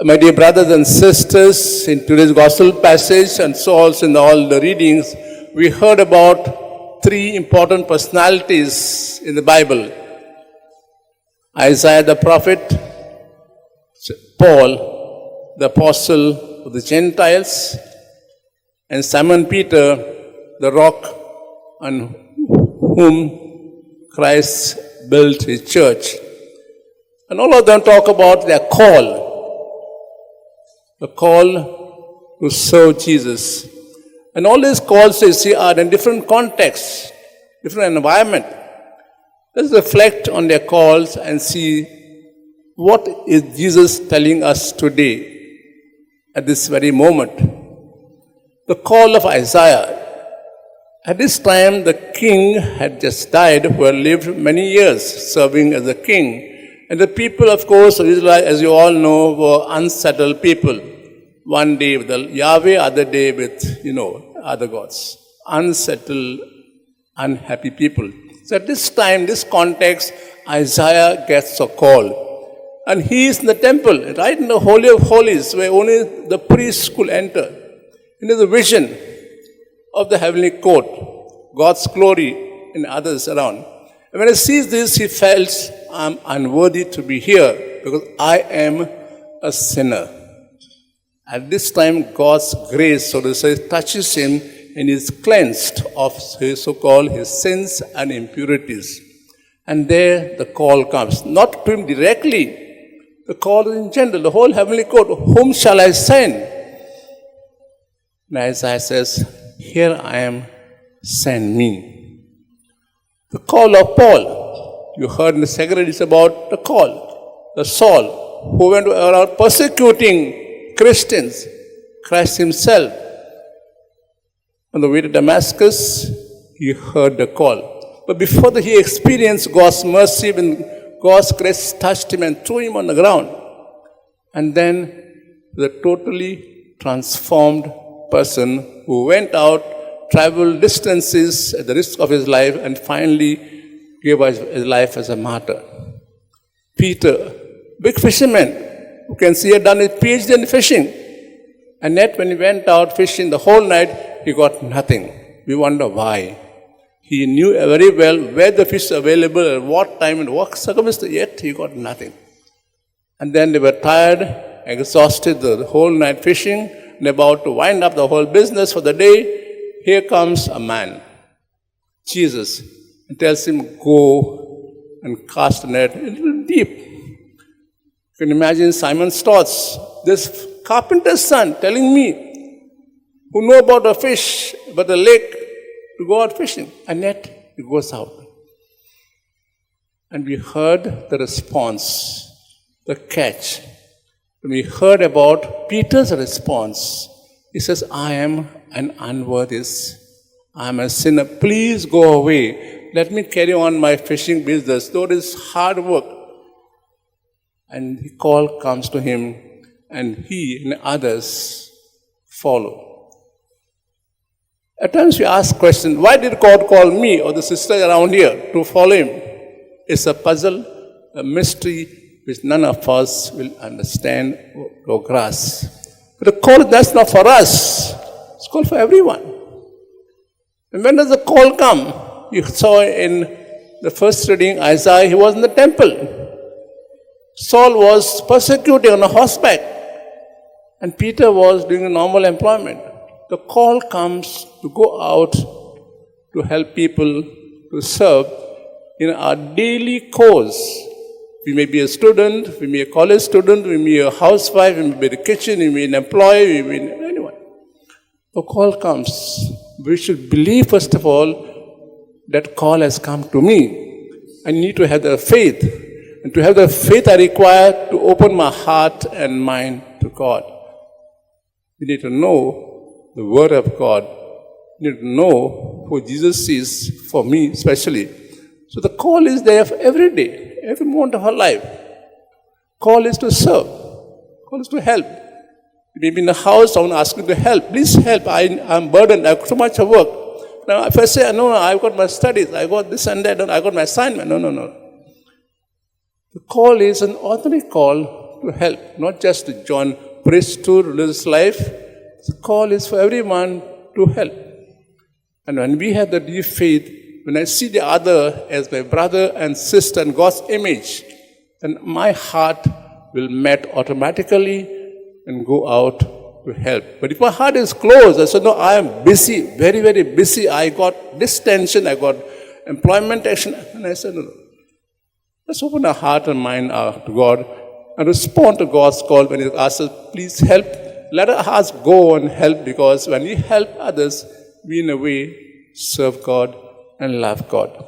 My dear brothers and sisters, in today's gospel passage and so also in all the readings, we heard about three important personalities in the Bible. Isaiah the prophet, Paul, the apostle of the Gentiles, and Simon Peter, the rock on whom Christ built his church. And all of them talk about their call. The call to serve Jesus. And all these calls, you see, are in different contexts, different environment. Let's reflect on their calls and see what is Jesus telling us today at this very moment. The call of Isaiah. At this time, the king had just died who had lived many years serving as a king. And the people, of course, of Israel, as you all know, were unsettled people. One day with Yahweh, other day with, other gods. Unsettled, unhappy people. So at this time, this context, Isaiah gets a call. And he is in the temple, right in the Holy of Holies, where only the priests could enter. And there's a vision of the heavenly court, God's glory and others around. And when he sees this, he felt, I'm unworthy to be here because I am a sinner. At this time, God's grace, so to say, touches him and is cleansed of his so-called his sins and impurities. And there the call comes, not to him directly. The call is in general, the whole heavenly court. Whom shall I send? And Isaiah says, here I am, send me. The call of Paul. You heard in the second reading about the call. The Saul, who went around persecuting Christians, Christ himself. On the way to Damascus, he heard the call. But before that, he experienced God's mercy when God's grace touched him and threw him on the ground. And then the totally transformed person who went out, traveled distances at the risk of his life, and finally gave his life as a martyr. Peter, big fisherman, who can see he had done his PhD in fishing. And yet when he went out fishing the whole night, he got nothing. We wonder why. He knew very well where the fish is available, at what time, and what circumstances, yet he got nothing. And then they were tired, exhausted the whole night fishing, and about to wind up the whole business for the day. Here comes a man, Jesus, and tells him, go and cast a net a little deep. You can imagine Simon's thoughts. This carpenter's son telling me, who know about a fish, about the lake, to go out fishing. And yet, he goes out. And we heard the response, the catch. When we heard about Peter's response, he says, I am an unworthy, I am a sinner. Please go away. Let me carry on my fishing business, though it is hard work. And the call comes to him, and he and others follow. At times we ask questions, why did God call me or the sister around here to follow him? It's a puzzle, a mystery which none of us will understand or grasp. But the call, that's not for us. It's called for everyone. And when does the call come? You saw in the first reading, Isaiah, he was in the temple. Saul was persecuting on a horseback. And Peter was doing a normal employment. The call comes to go out to help people to serve in our daily course. We may be a student, we may be a college student, we may be a housewife, we may be in the kitchen, we may be an employee, we may be anyone. The call comes. We should believe, first of all, that call has come to me. I need to have the faith. And to have the faith I require to open my heart and mind to God. We need to know the Word of God. We need to know who Jesus is for me especially. So the call is there for every day, every moment of our life. Call is to serve. Call is to help. Maybe in the house, someone asks you to help. Please help. I'm burdened. I have so much work. Now, if I say, no, I've got my studies. I got this and that. I got my assignment. No. The call is an ordinary call to help, not just to join priesthood, religious life. The call is for everyone to help. And when we have the deep faith, when I see the other as my brother and sister in God's image, then my heart will melt automatically and go out to help. But if my heart is closed, I say, no, I am busy, very, very busy. I got this tension, I got employment action. And I said, no. Let's open our heart and mind to God and respond to God's call when He asks us, please help. Let us go and help, because when we help others, we in a way serve God and love God.